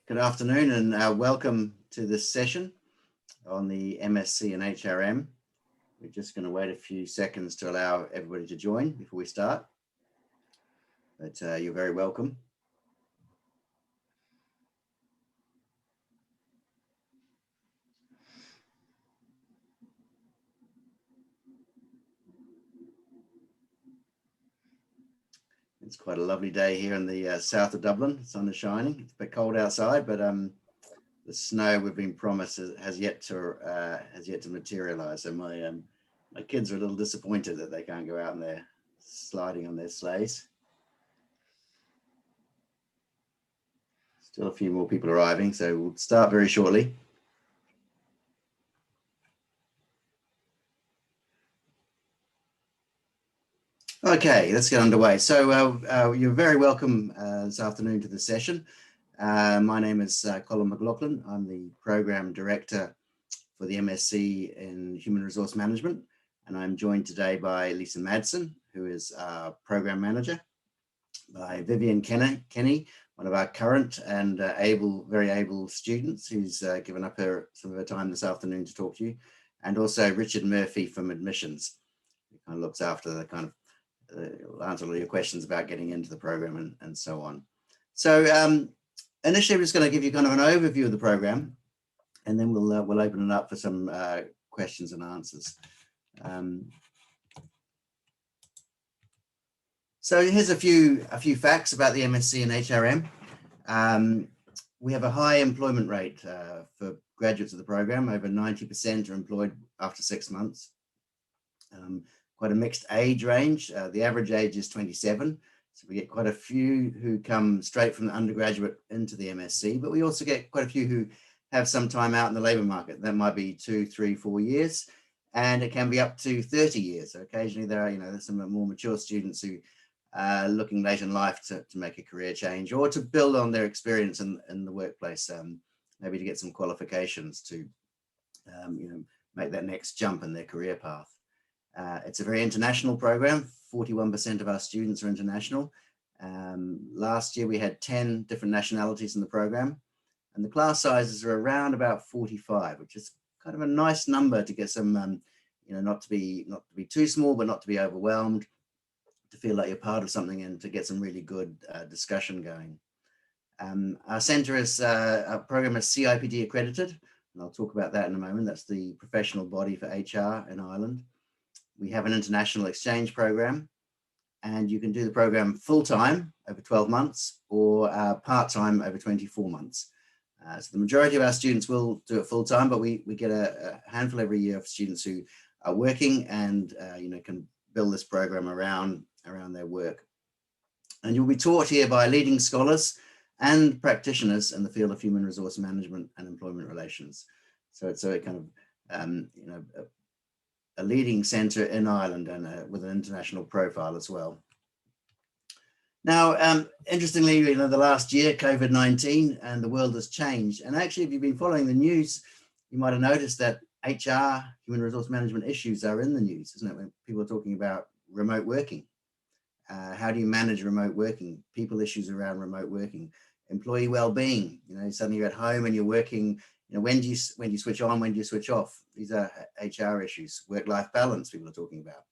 Good afternoon and welcome to this session on the MSc and HRM. We're just going to wait a few seconds to allow everybody to join before we start, but you're very welcome. It's quite a lovely day here in the south of Dublin. The sun is shining. It's a bit cold outside, but the snow we've been promised has yet to materialize. So my kids are a little disappointed that they can't go out and they're sliding on their sleighs. Still a few more people arriving, so we'll start very shortly. Okay, let's get underway. So you're very welcome this afternoon to the session. My name is Colm McLaughlin. I'm the Program Director for the MSc in Human Resource Management, and I'm joined today by Lisa Madsen, who is our Program Manager, by Vivienne Kenny, one of our current and very able students who's given up some of her time this afternoon to talk to you, and also Richard Murphy from Admissions, who kind of looks after the kind of answer all your questions about getting into the program and so on. So initially, we're just going to give you kind of an overview of the program, and then we'll open it up for some questions and answers. So here's a few facts about the MSc and HRM. We have a high employment rate for graduates of the program. Over 90% are employed after 6 months. Quite a mixed age range. The average age is 27. So we get quite a few who come straight from the undergraduate into the MSc, but we also get quite a few who have some time out in the labour market. That might be 2, 3, 4 years, and it can be up to 30 years. So occasionally there are, there's some more mature students who are looking late in life to make a career change or to build on their experience in the workplace, maybe to get some qualifications to, make that next jump in their career path. It's a very international program. 41% of our students are international. Last year we had 10 different nationalities in the program, and the class sizes are around about 45, which is kind of a nice number to get some, not to be too small, but not to be overwhelmed, to feel like you're part of something and to get some really good discussion going. Our centre our program is CIPD accredited, and I'll talk about that in a moment. That's the professional body for HR in Ireland. We have an international exchange program, and you can do the program full-time over 12 months or part-time over 24 months. So the majority of our students will do it full-time, but we get a handful every year of students who are working and can build this program around their work. And you'll be taught here by leading scholars and practitioners in the field of human resource management and employment relations. So it's a kind of a leading centre in Ireland and with an international profile as well. Now, interestingly, the last year, COVID-19 and the world has changed. And actually, if you've been following the news, you might have noticed that HR, human resource management issues are in the news, isn't it? When people are talking about remote working. How do you manage remote working? People issues around remote working. Employee well-being, suddenly you're at home and you're working. When do you switch on? When do you switch off? These are HR issues. Work-life balance, people are talking about.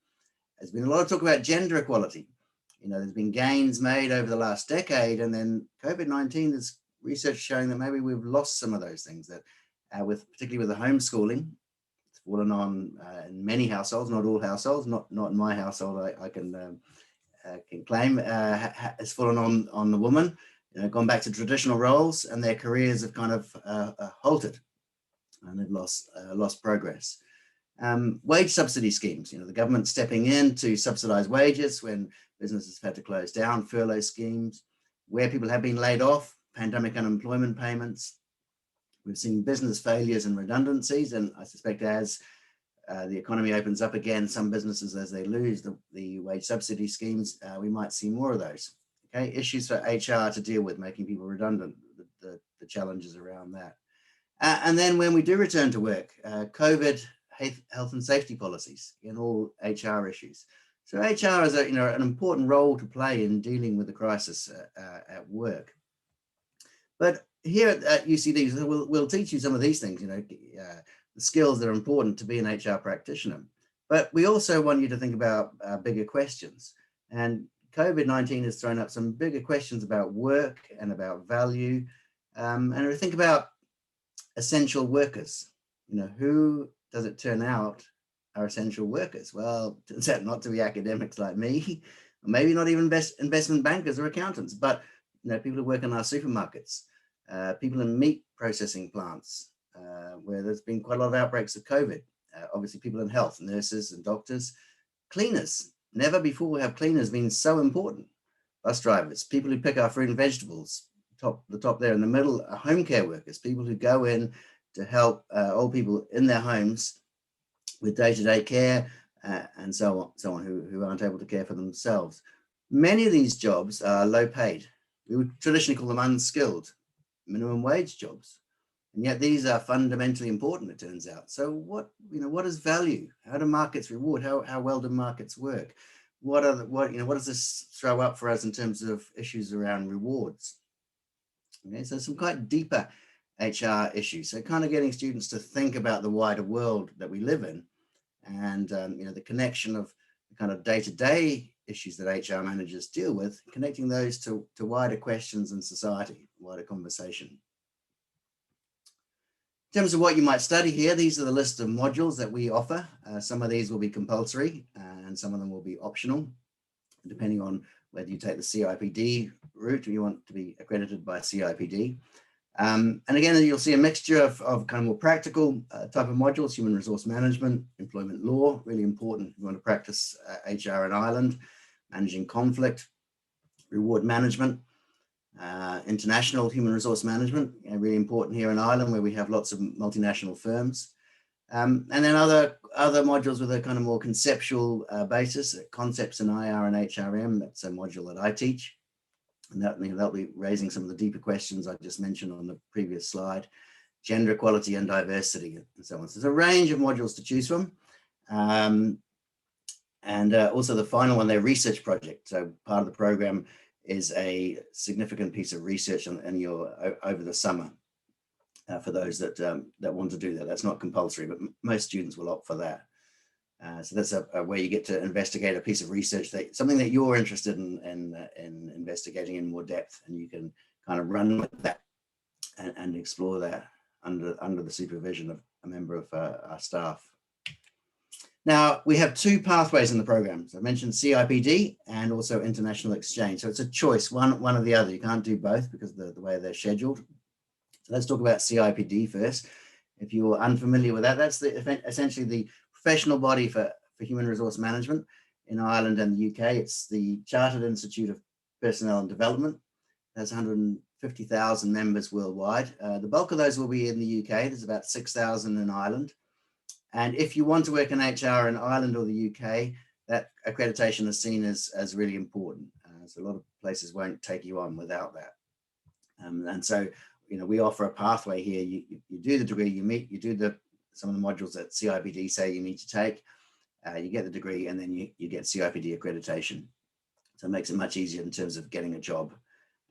There's been a lot of talk about gender equality. There's been gains made over the last decade, and then COVID-19, there's research showing that maybe we've lost some of those things. That, particularly with the homeschooling, it's fallen on in many households, not all households, not in my household. I can claim it's fallen on the woman. Gone back to traditional roles, and their careers have kind of halted, and they've lost progress. Wage subsidy schemes, the government stepping in to subsidise wages when businesses have had to close down, furlough schemes, where people have been laid off, pandemic unemployment payments. We've seen business failures and redundancies, and I suspect as the economy opens up again, some businesses, as they lose the wage subsidy schemes, we might see more of those. Okay, issues for HR to deal with, making people redundant, the challenges around that. And then when we do return to work, COVID, health and safety policies, and all HR issues. So HR has an important role to play in dealing with the crisis at work. But here at UCD, we'll teach you some of these things, the skills that are important to be an HR practitioner. But we also want you to think about bigger questions. And COVID-19 has thrown up some bigger questions about work and about value. And we think about essential workers. Who does it turn out are essential workers? Well, it turns out not to be academics like me, or maybe not even investment bankers or accountants, but people who work in our supermarkets, people in meat processing plants, where there's been quite a lot of outbreaks of COVID. Obviously, people in health, nurses and doctors, cleaners. Never before have cleaners been so important. Bus drivers, people who pick our fruit and vegetables. The top there in the middle are home care workers, people who go in to help old people in their homes with day-to-day care and so on, who aren't able to care for themselves. Many of these jobs are low paid. We would traditionally call them unskilled, minimum wage jobs. And yet these are fundamentally important, it turns out. So what is value? How do markets reward? How well do markets work? What does this throw up for us in terms of issues around rewards? Okay, so some quite deeper HR issues. So kind of getting students to think about the wider world that we live in, and the connection of the kind of day-to-day issues that HR managers deal with, connecting those to wider questions in society, wider conversation. In terms of what you might study here, these are the list of modules that we offer. Some of these will be compulsory and some of them will be optional, depending on whether you take the CIPD route or you want to be accredited by CIPD. And again, you'll see a mixture of kind of more practical type of modules: human resource management, employment law, really important if you want to practice HR in Ireland, managing conflict, reward management, international human resource management, really important here in Ireland where we have lots of multinational firms. And then other modules with a kind of more conceptual basis, concepts in IR and HRM. That's a module that I teach. And that'll be raising some of the deeper questions I just mentioned on the previous slide: gender equality and diversity and so on. So there's a range of modules to choose from. And also the final one, their research project. So part of the program is a significant piece of research over the summer for those that want to do that. That's not compulsory, but most students will opt for that. So that's a way you get to investigate a piece of research, something that you're interested in investigating in more depth, and you can kind of run with that and explore that under the supervision of a member of our staff. Now, we have two pathways in the program. So I mentioned CIPD and also international exchange. So it's a choice, one or the other. You can't do both because of the way they're scheduled. So let's talk about CIPD first. If you're unfamiliar with that, that's essentially the professional body for human resource management in Ireland and the UK. It's the Chartered Institute of Personnel and Development. There's 150,000 members worldwide. The bulk of those will be in the UK. There's about 6,000 in Ireland. And if you want to work in HR in Ireland or the UK, that accreditation is seen as really important. So a lot of places won't take you on without that. And so, we offer a pathway here. You do the degree, you do some of the modules that CIPD say you need to take, you get the degree, and then you get CIPD accreditation. So it makes it much easier in terms of getting a job.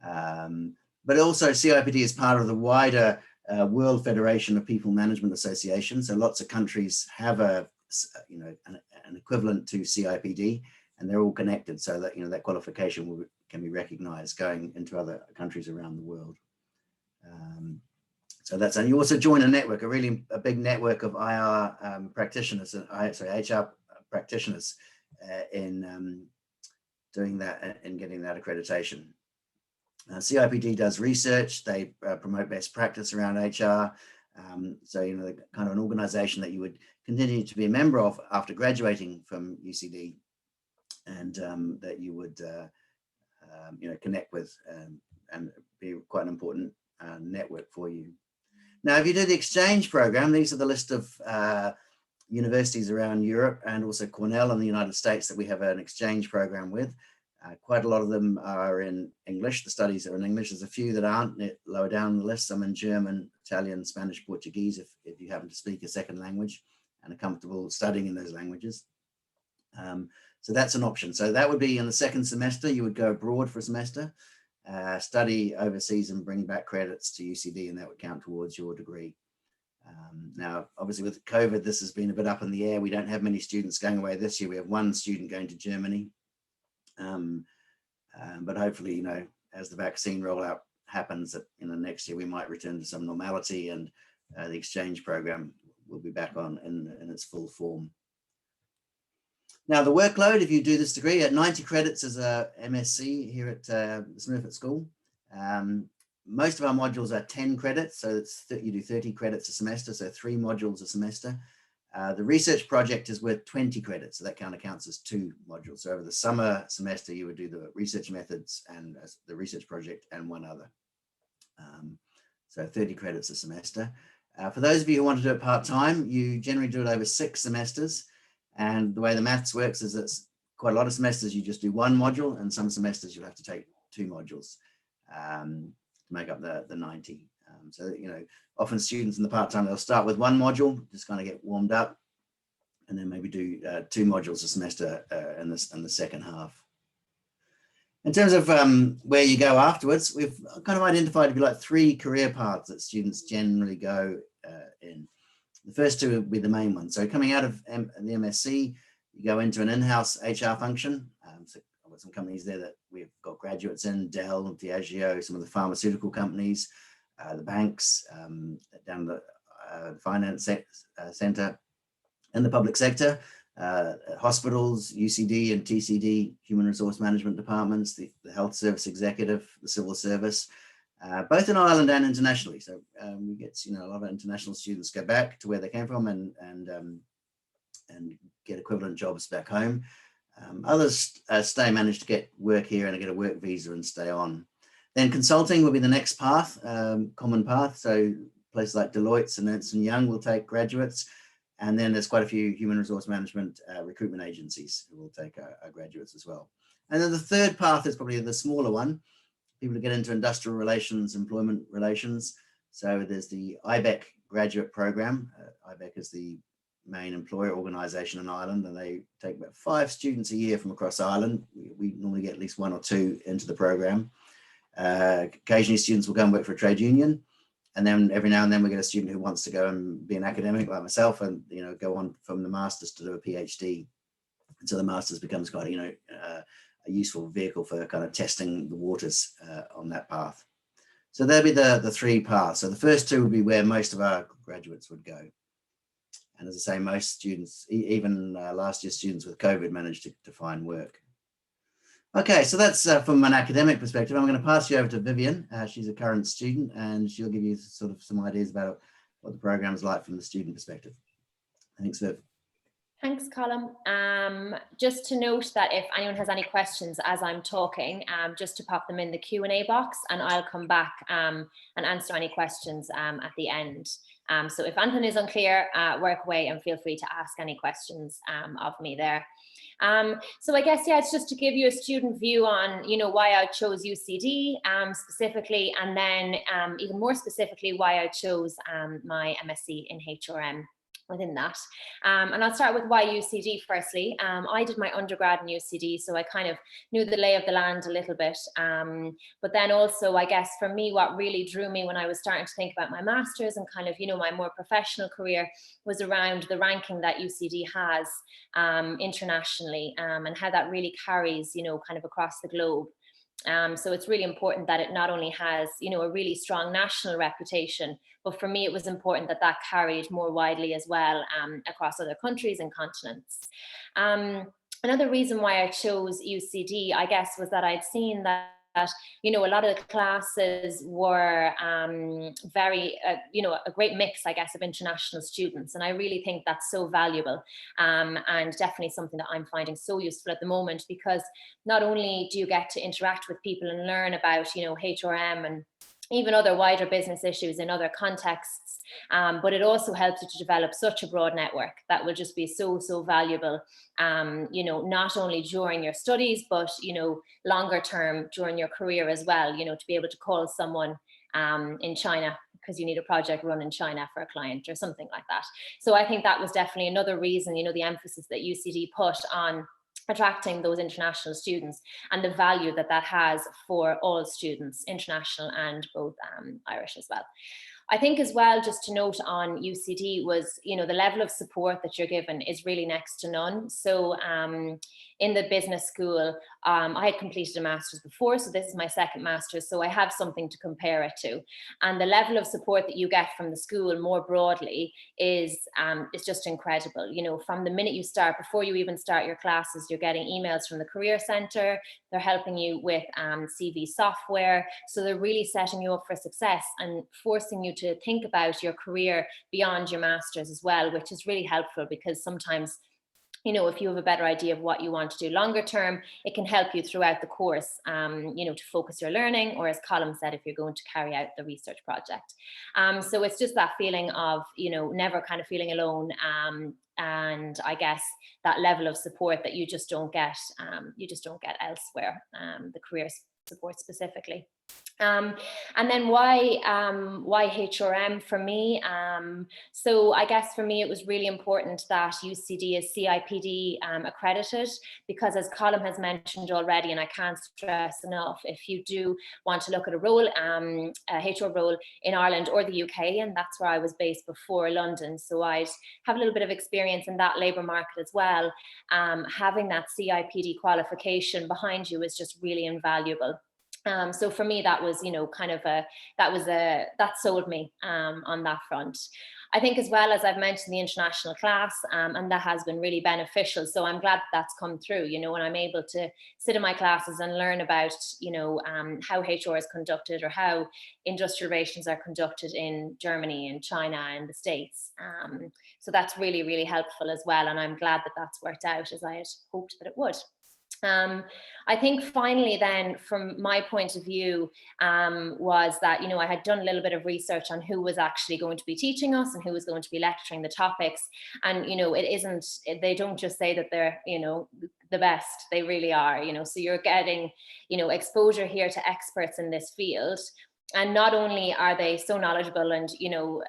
But also CIPD is part of the wider World Federation of People Management Association. So lots of countries have an equivalent to CIPD, and they're all connected so that that qualification can be recognized going into other countries around the world. So and you also join a network, a big network of IR practitioners, HR practitioners in doing that and getting that accreditation. CIPD does research. They promote best practice around HR. So, the kind of an organization that you would continue to be a member of after graduating from UCD, and that you would, connect with and be quite an important network for you. Now, if you do the exchange program, these are the list of universities around Europe and also Cornell in the United States that we have an exchange program with. Quite a lot of them are in English. The studies are in English. There's a few that aren't lower down the list. Some in German, Italian, Spanish, Portuguese, if you happen to speak a second language and are comfortable studying in those languages. So that's an option. So that would be in the second semester, you would go abroad for a semester. study overseas and bring back credits to UCD, and that would count towards your degree. Now, obviously with COVID, this has been a bit up in the air. We don't have many students going away this year. We have one student going to Germany. But hopefully, as the vaccine rollout happens, next year we might return to some normality, and the exchange program will be back on in its full form. Now, the workload, if you do this degree, at 90 credits as a MSc here at the Smurfit School. Most of our modules are 10 credits, so you do 30 credits a semester, so 3 modules a semester. The research project is worth 20 credits, so that kind of counts as 2 modules. So over the summer semester, you would do the research methods and the research project and 1 other. So 30 credits a semester. For those of you who want to do it part-time, you generally do it over 6 semesters. And the way the maths works is it's quite a lot of semesters you just do 1 module, and some semesters you'll have to take 2 modules to make up the 90. So, often students in the part-time, they'll start with 1 module, just kind of get warmed up, and then maybe do 2 modules a semester in the second half. In terms of where you go afterwards, we've kind of identified, if you like, 3 career paths that students generally go in. The first 2 would be the main ones. So coming out of the MSc, you go into an in-house HR function. So I've got some companies there that we've got graduates in, Dell, Diageo, some of the pharmaceutical companies, the banks, down the finance center, and the public sector, hospitals, UCD and TCD, human resource management departments, the health service executive, the civil service, both in Ireland and internationally. So we get, a lot of international students go back to where they came from and get equivalent jobs back home. Others manage to get work here and get a work visa and stay on. Then consulting will be the next path, common path. So places like Deloitte and Ernst & Young will take graduates. And then there's quite a few human resource management recruitment agencies who will take our graduates as well. And then the third path is probably the smaller one. People who get into industrial relations, employment relations. So there's the IBEC graduate program. IBEC is the main employer organisation in Ireland, and they take about 5 students a year from across Ireland. We normally get at least 1 or 2 into the program. Occasionally students will go and work for a trade union, and then every now and then we get a student who wants to go and be an academic like myself and go on from the masters to do a PhD. And so the masters becomes quite a useful vehicle for kind of testing the waters on that path. So there'll be the 3 paths. So the first 2 would be where most of our graduates would go. And as I say, most students, even last year's students with COVID, managed to find work. Okay, so that's from an academic perspective. I'm going to pass you over to Vivienne. She's a current student, and she'll give you sort of some ideas about what the program is like from the student perspective. Thanks, Viv. Thanks, Colm. Just to note that if anyone has any questions as I'm talking, just to pop them in the Q&A box, and I'll come back and answer any questions at the end. So if anything is unclear, work away and feel free to ask any questions of me there. So I guess, it's just to give you a student view on, why I chose UCD specifically, and then even more specifically, why I chose my MSc in HRM within that. And I'll start with why UCD firstly. I did my undergrad in UCD, so I kind of knew the lay of the land a little bit. But then also, I guess for me, what really drew me when I was starting to think about my master's and kind of, my more professional career was around the ranking that UCD has internationally, and how that really carries, kind of across the globe. So it's really important that it not only has, a really strong national reputation, but for me, it was important that that carried more widely as well across other countries and continents. Another reason why I chose UCD, I guess, was that I'd seen that a lot of the classes were very, a great mix, I guess, of international students. And I really think that's so valuable and definitely something that I'm finding so useful at the moment, because not only do you get to interact with people and learn about, HRM and even other wider business issues in other contexts, but it also helps you to develop such a broad network that will just be so valuable, not only during your studies, but, longer term during your career as well, to be able to call someone in China because you need a project run in China for a client or something like that. So I think that was definitely another reason, the emphasis that UCD put on attracting those international students and the value that that has for all students, international and both Irish as well. I think as well, just to note on UCD was, you know, the level of support that you're given is really next to none. So in the business school, I had completed a master's before, so this is my second master's, so I have something to compare it to. And the level of support that you get from the school more broadly is just incredible. You know, from the minute you start, before you even start your classes, you're getting emails from the Career Centre. They're helping you with CV software. So they're really setting you up for success and forcing you to think about your career beyond your master's as well, which is really helpful, because sometimes, you know, if you have a better idea of what you want to do longer term, it can help you throughout the course, you know, to focus your learning, or as Colm said, if you're going to carry out the research project. So it's just that feeling of, you know, never kind of feeling alone. And I guess that level of support that you just don't get elsewhere, the career support specifically. And then why HRM for me? So I guess for me, it was really important that UCD is CIPD accredited, because as Colm has mentioned already, and I can't stress enough, if you do want to look at a role, a HR role in Ireland or the UK, and that's where I was based before London, so I'd have a little bit of experience in that labour market as well. Having that CIPD qualification behind you is just really invaluable. So for me, that was, you know, kind of that sold me on that front. I think as well, as I've mentioned, the international class, and that has been really beneficial. So I'm glad that that's come through, you know, when I'm able to sit in my classes and learn about, you know, how HR is conducted, or how industrial relations are conducted in Germany and China and the States. So that's really, really helpful as well. And I'm glad that that's worked out as I had hoped that it would. I think finally then, from my point of view, was that, you know, I had done a little bit of research on who was actually going to be teaching us and who was going to be lecturing the topics. And, you know, they don't just say that they're, you know, the best, they really are, you know, so you're getting, you know, exposure here to experts in this field. And not only are they so knowledgeable and, you know,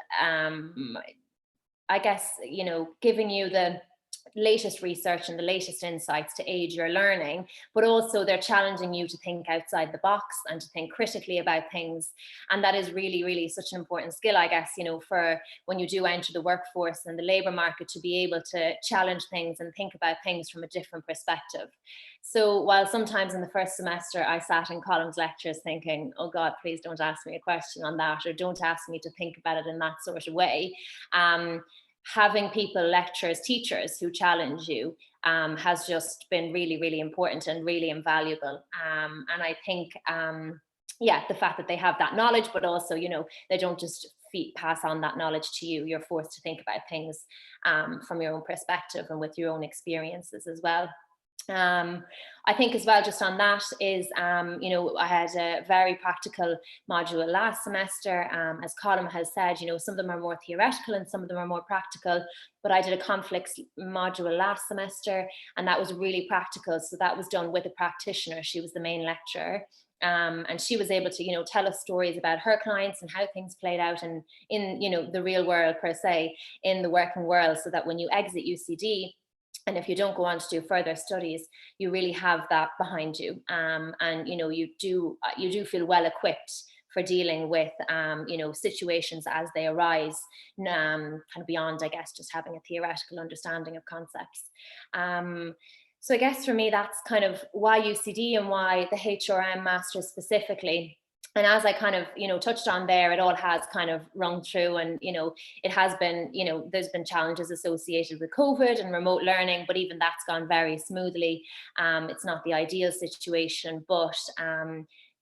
I guess, you know, giving you the latest research and the latest insights to aid your learning, but also they're challenging you to think outside the box and to think critically about things. And that is really, really such an important skill, I guess, you know, for when you do enter the workforce and the labour market, to be able to challenge things and think about things from a different perspective. So while sometimes in the first semester I sat in Colm's lectures thinking, oh God, please don't ask me a question on that, or don't ask me to think about it in that sort of way, having people, lecturers, teachers who challenge you has just been really, really important and really invaluable. And I think, yeah, the fact that they have that knowledge, but also, you know, they don't just pass on that knowledge to you. You're forced to think about things from your own perspective and with your own experiences as well. I think as well, just on that is, you know, I had a very practical module last semester. As Colm has said, you know, some of them are more theoretical and some of them are more practical, but I did a conflicts module last semester and that was really practical. So that was done with a practitioner. She was the main lecturer. And she was able to, you know, tell us stories about her clients and how things played out and in, you know, the real world per se, in the working world, so that when you exit UCD, and if you don't go on to do further studies, you really have that behind you. And, you know, you do feel well equipped for dealing with, you know, situations as they arise, kind of beyond, I guess, just having a theoretical understanding of concepts. So I guess for me, that's kind of why UCD and why the HRM Masters specifically. And as I kind of, you know, touched on there, it all has kind of rung through, and, you know, it has been, you know, there's been challenges associated with COVID and remote learning, but even that's gone very smoothly. It's not the ideal situation, but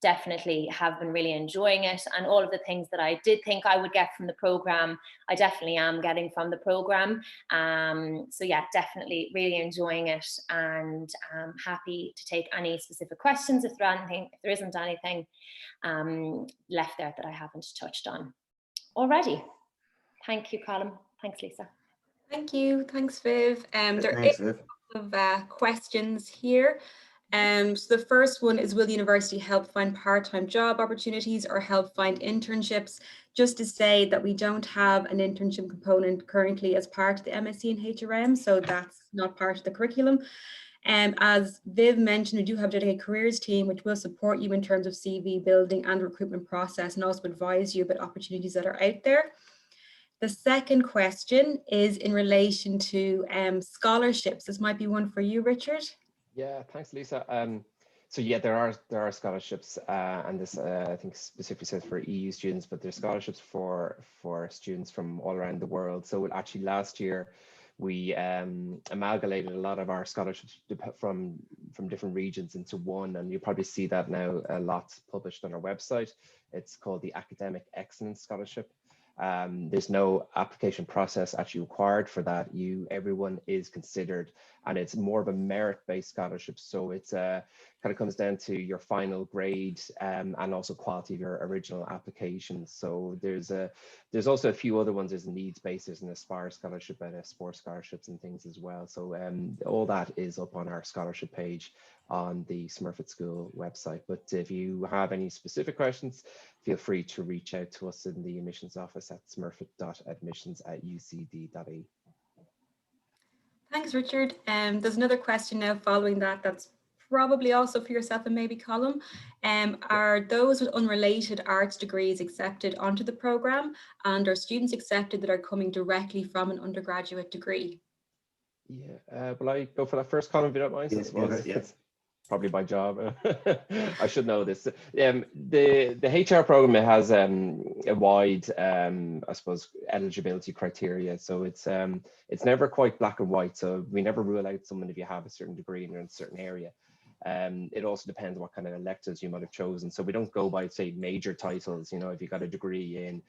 definitely have been really enjoying it. And all of the things that I did think I would get from the program, I definitely am getting from the program. So yeah, definitely really enjoying it, and happy to take any specific questions if there isn't anything left there that I haven't touched on already. Thank you, Colm. Thanks, Lisa. Thank you. Thanks, Viv. There are a couple of questions here. So the first one is, will the university help find part-time job opportunities or help find internships? Just to say that we don't have an internship component currently as part of the MSc in HRM, so that's not part of the curriculum. As Viv mentioned, we do have a dedicated careers team, which will support you in terms of CV building and recruitment process, and also advise you about opportunities that are out there. The second question is in relation to scholarships. This might be one for you, Richard. Yeah, thanks, Lisa. So yeah, there are scholarships, and this I think specifically says for EU students, but there's scholarships for students from all around the world. So actually last year we amalgamated a lot of our scholarships from different regions into one, and you'll probably see that now a lot published on our website. It's called the Academic Excellence Scholarship. There's no application process actually required for that. Everyone is considered, and it's more of a merit-based scholarship. So it's kind of comes down to your final grade and also quality of your original application. So there's also a few other ones. There's a needs-based, there's an Aspire scholarship and a sports scholarships and things as well. So all that is up on our scholarship page on the Smurfit School website. But if you have any specific questions, feel free to reach out to us in the admissions office at smurfit.admissions@ucd.ie. Thanks, Richard. There's another question now following that that's probably also for yourself and maybe Colm. Are those with unrelated arts degrees accepted onto the programme, and are students accepted that are coming directly from an undergraduate degree? Yeah, will I go for that first, Colm, if you don't mind? Yes, It's probably my job. I should know this. The HR program, it has a wide, I suppose, eligibility criteria. So it's never quite black and white. So we never rule out someone if you have a certain degree in a certain area. It also depends what kind of electives you might have chosen. So we don't go by, say, major titles. You know, if you got a degree in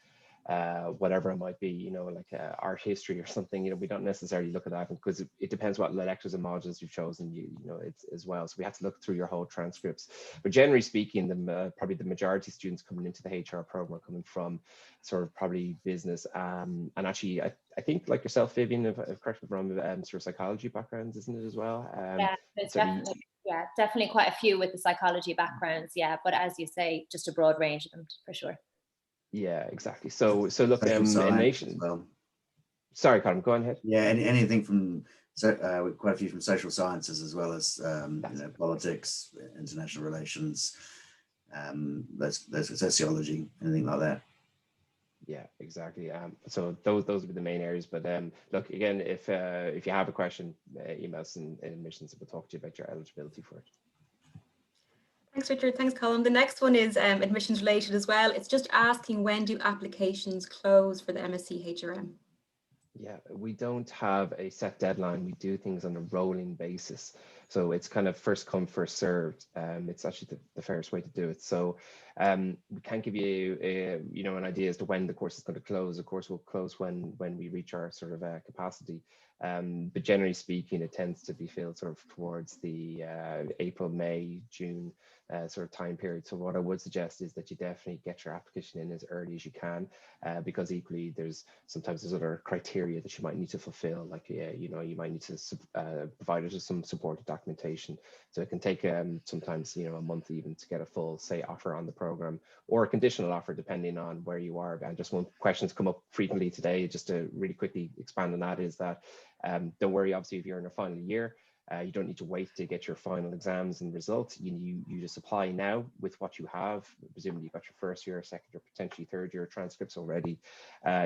whatever it might be, you know, like art history or something, you know, we don't necessarily look at that because it depends what electives and modules you've chosen, you know, it's as well. So we have to look through your whole transcripts. But generally speaking, probably the majority of students coming into the HR program are coming from sort of probably business. And actually, I think like yourself, Vivienne, if correct me if I'm wrong, sort of psychology backgrounds, isn't it as well? Yeah, there's definitely quite a few with the psychology backgrounds. Yeah, but as you say, just a broad range of them for sure. Yeah, exactly. So look, nation. Well. Sorry, Colm, go on ahead. Yeah, anything from quite a few from social sciences as well as you know, politics, international relations, those sociology, anything like that. Yeah, exactly. So those would be the main areas. But look, again, if you have a question, email us in admissions and we'll talk to you about your eligibility for it. Thanks, Richard. Thanks, Colm. The next one is admissions related as well. It's just asking, when do applications close for the MSc HRM? Yeah, we don't have a set deadline. We do things on a rolling basis. So it's kind of first come, first served. It's actually the fairest way to do it. So we can't give you you know, an idea as to when the course is going to close. Of course, we'll close when we reach our sort of capacity. But generally speaking, it tends to be filled sort of towards the April, May, June sort of time period. So what I would suggest is that you definitely get your application in as early as you can, because equally sometimes there's other criteria that you might need to fulfill, like you know, you might need to provide us with some supported documentation. So it can take sometimes, you know, a month even to get a full, say, offer on the program, or a conditional offer depending on where you are. And just one question that's come up frequently today, just to really quickly expand on that, is that don't worry, obviously, if you're in a final year, you don't need to wait to get your final exams and results. You just apply now with what you have. Presumably you've got your first year, second year, potentially third year transcripts already.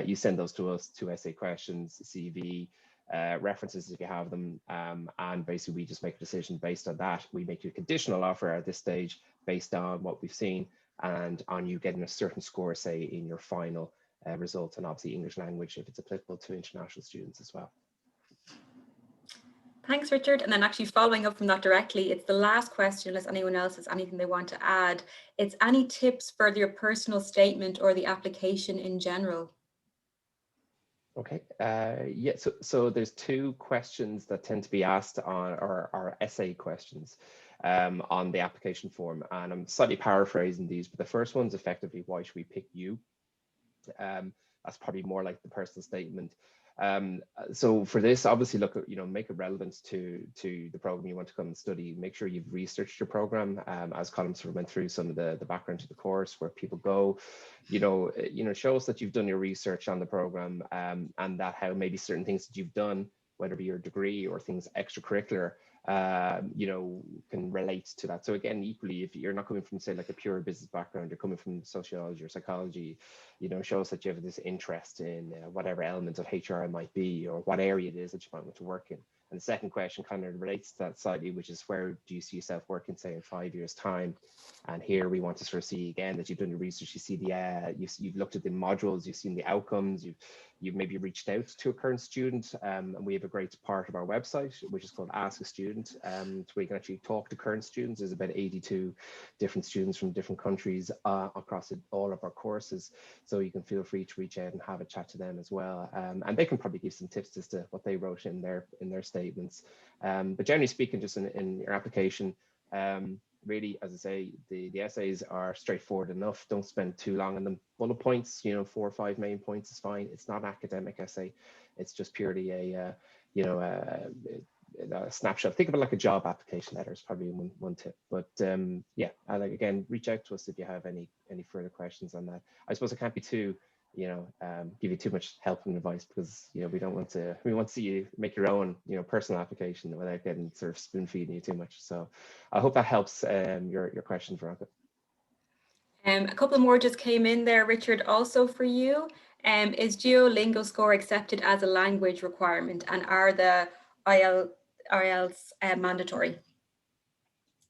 You send those to us, 2 essay questions, CV, references if you have them, and basically we just make a decision based on that. We make you a conditional offer at this stage based on what we've seen and on you getting a certain score, say, in your final results, and obviously English language if it's applicable to international students as well. Thanks, Richard. And then actually following up from that directly, it's the last question, unless anyone else has anything they want to add. It's any tips for your personal statement or the application in general? Okay. Yeah, so there's 2 questions that tend to be asked on our essay questions on the application form. And I'm slightly paraphrasing these, but the first one's effectively, why should we pick you? That's probably more like the personal statement. So for this, obviously, look, you know, make it relevant to the program you want to come and study. Make sure you've researched your program, as Colm sort of went through some of the background to the course, where people go, you know, show us that you've done your research on the program, and that how maybe certain things that you've done, whether it be your degree or things extracurricular, you know, can relate to that. So again, equally, if you're not coming from, say, like a pure business background, you're coming from sociology or psychology, you know, show us that you have this interest in whatever element of HR it might be, or what area it is that you might want to work in. And the second question kind of relates to that slightly, which is, where do you see yourself working, say, in 5 years' time? And here we want to sort of see again that you've done the research, you see the, you've looked at the modules, you've seen the outcomes, you've maybe reached out to a current student, and we have a great part of our website, which is called Ask a Student, where you can actually talk to current students. There's about 82 different students from different countries across all of our courses. So you can feel free to reach out and have a chat to them as well. And they can probably give some tips as to what they wrote in their statements. But generally speaking, just in your application, really, as I say, the essays are straightforward enough. Don't spend too long on them. Bullet points, you know, 4 or 5 main points is fine. It's not an academic essay. It's just purely a, you know, a snapshot. Think of it like a job application letter is probably one tip. But yeah, like, again, reach out to us if you have any further questions on that. I suppose I can't be too, you know, give you too much help and advice, because, you know, we want to see you make your own, you know, personal application without getting sort of spoon feeding you too much. So I hope that helps your question, Veronica. A couple more just came in there, Richard, also for you. Is Duolingo score accepted as a language requirement, and are the IELTS mandatory?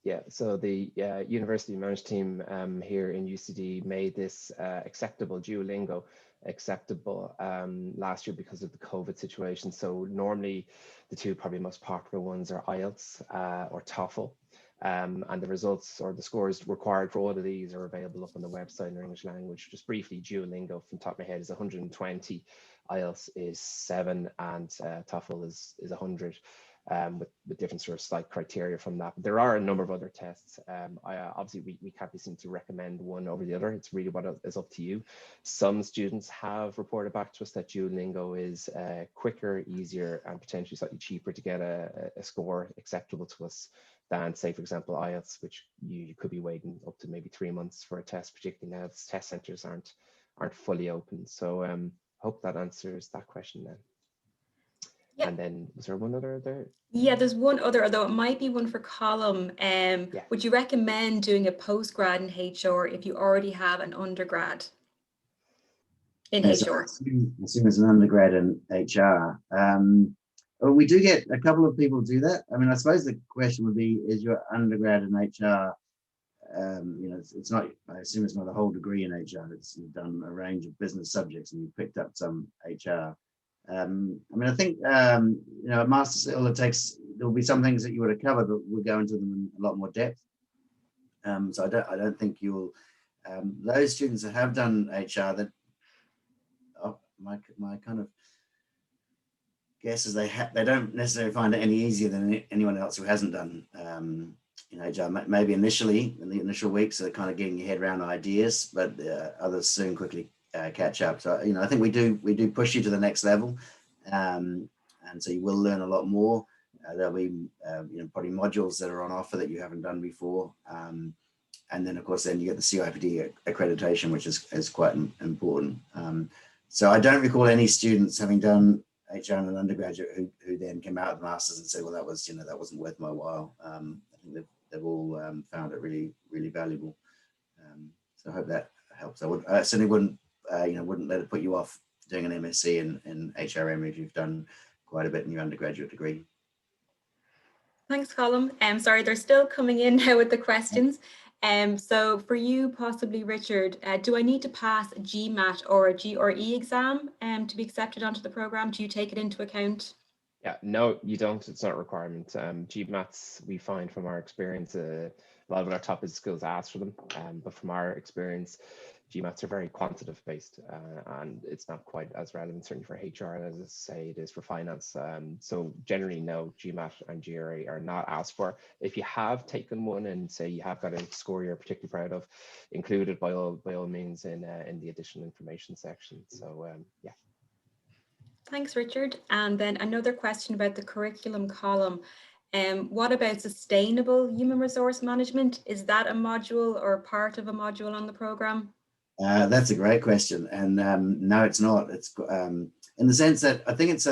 Yeah, so the university managed team here in UCD made this acceptable, Duolingo acceptable last year because of the COVID situation. So normally the two probably most popular ones are IELTS or TOEFL. And the results or the scores required for all of these are available up on the website in English language. Just briefly, Duolingo from the top of my head is 120, IELTS is 7, and TOEFL is 100. With different sort of slight criteria from that. But there are a number of other tests. Obviously, we can't be seen to recommend one over the other. It's really what is up to you. Some students have reported back to us that Duolingo is quicker, easier, and potentially slightly cheaper to get a score acceptable to us than, say, for example, IELTS, which you could be waiting up to maybe 3 months for a test, particularly now the test centres aren't fully open. So I hope that answers that question then. Yeah. And then was there one other there? Yeah, there's one other, although it might be one for Colm. Yeah. Would you recommend doing a postgrad in HR if you already have an undergrad in HR? So I assume it's an undergrad in HR. Well, we do get a couple of people do that. I mean, I suppose the question would be, is your undergrad in HR, you know, it's not, I assume it's not a whole degree in HR. You've done a range of business subjects and you've picked up some HR. I mean, I think, you know, a master's, there'll be some things that you would have covered, but we'll go into them in a lot more depth. So I don't think you'll, those students that have done HR, that my kind of guess is they don't necessarily find it any easier than anyone else who hasn't done, you know, HR. Maybe initially, in the initial weeks, they're kind of getting your head around ideas, but others soon quickly catch up. So, you know, I think we do push you to the next level, and so you will learn a lot more. There'll be you know, probably modules that are on offer that you haven't done before, and then of course then you get the CIPD accreditation, which is quite important. So I don't recall any students having done HR and an undergraduate who then came out of the masters and said, well, that was, you know, that wasn't worth my while. I think they've all found it really, really valuable. So I hope that helps. I certainly wouldn't you know, wouldn't let it put you off doing an MSc in HRM if you've done quite a bit in your undergraduate degree. Thanks, Colm. Sorry, they're still coming in now with the questions. So for you, possibly, Richard, do I need to pass a GMAT or a GRE exam to be accepted onto the program? Do you take it into account? Yeah, no, you don't. It's not a requirement. GMATs, we find from our experience, a lot of our top business schools ask for them, but from our experience, GMATs are very quantitative based, and it's not quite as relevant, certainly for HR as I say it is for finance. So generally, no, GMAT and GRE are not asked for. If you have taken one and say you have got a score you're particularly proud of, include it by all means in the additional information section. So yeah. Thanks, Richard. And then another question about the curriculum column. What about sustainable human resource management? Is that a module or part of a module on the program? That's a great question, and no, it's not. It's in the sense that I think it's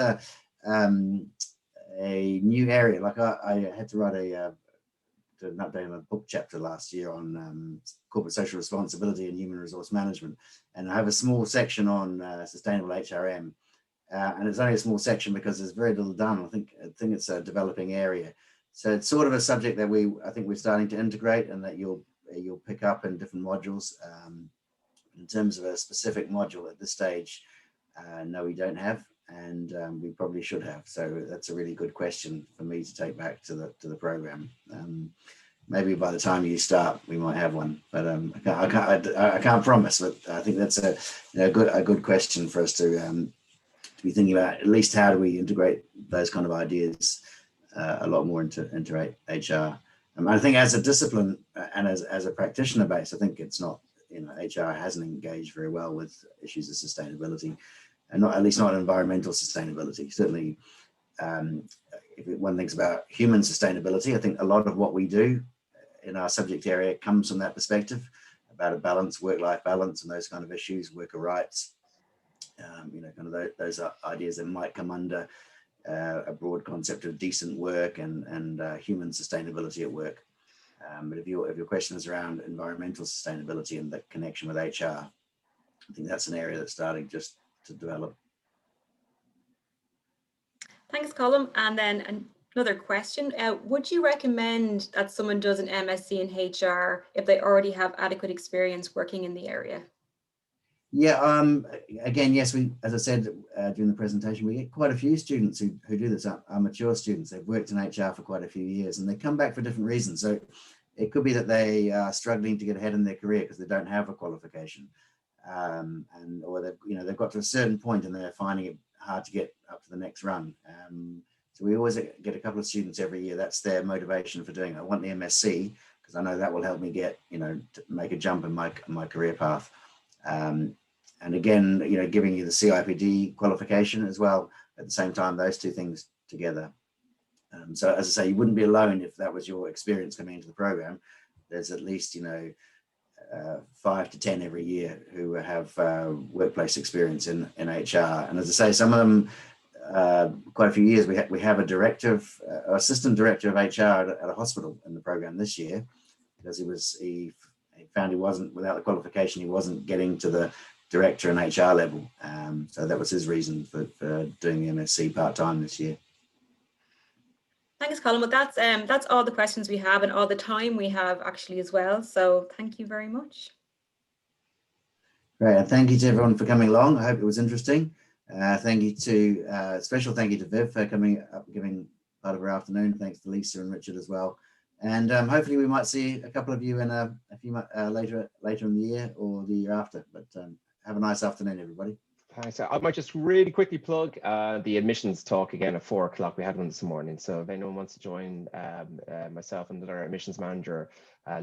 a new area. Like I had to write an update on a book chapter last year on corporate social responsibility and human resource management, and I have a small section on sustainable HRM, and it's only a small section because there's very little done. I think it's a developing area, so it's sort of a subject that I think we're starting to integrate, and that you'll pick up in different modules. In terms of a specific module at this stage, no, we don't have, and we probably should have. So that's a really good question for me to take back to the program. Maybe by the time you start, we might have one, but I can't promise. But I think that's a good question for us to be thinking about. At least, how do we integrate those kind of ideas a lot more into HR? I think as a discipline and as a practitioner base, I think it's not, HR hasn't engaged very well with issues of sustainability, and at least not environmental sustainability. Certainly, if one thinks about human sustainability, I think a lot of what we do in our subject area comes from that perspective, about a balance, work-life balance, and those kind of issues, worker rights, kind of those ideas that might come under a broad concept of decent work and human sustainability at work. But if your question is around environmental sustainability and the connection with HR, I think that's an area that's starting just to develop. Thanks, Colm. And then another question, would you recommend that someone does an MSc in HR if they already have adequate experience working in the area? Yeah, again, yes, as I said during the presentation, we get quite a few students who do this, are mature students. They've worked in HR for quite a few years, and they come back for different reasons. So it could be that they are struggling to get ahead in their career because they don't have a qualification, or they've got to a certain point and they're finding it hard to get up to the next run. So we always get a couple of students every year. That's their motivation for doing it. I want the MSc because I know that will help me get, to make a jump in my career path. And again, giving you the CIPD qualification as well at the same time, those two things together. So as I say, you wouldn't be alone if that was your experience coming into the program. There's at least 5 to 10 every year who have workplace experience in HR. And as I say, some of them quite a few years. We have a assistant director of HR at a hospital in the program this year, because he found he wasn't, without the qualification, he wasn't getting to the director and HR level. So that was his reason for doing the MSc part-time this year. Thanks, Colm. But that's all the questions we have and all the time we have actually as well. So thank you very much. Great, and thank you to everyone for coming along. I hope it was interesting. Thank you to special thank you to Viv for coming up, giving part of her afternoon. Thanks to Lisa and Richard as well. And hopefully we might see a couple of you in a few later in the year or the year after. But have a nice afternoon, everybody. Thanks. I might just really quickly plug the admissions talk again at 4 o'clock. We had one this morning. So if anyone wants to join, myself and our admissions manager,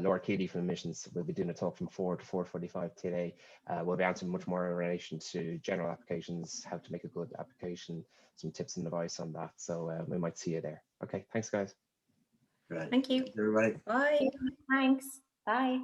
Laura Keeley from admissions, will be doing a talk from 4 to 4:45 today. We'll be answering much more in relation to general applications, how to make a good application, some tips and advice on that. So we might see you there. Okay, thanks, guys. Great. Thank you. Thanks, everybody. Bye. Thanks. Bye.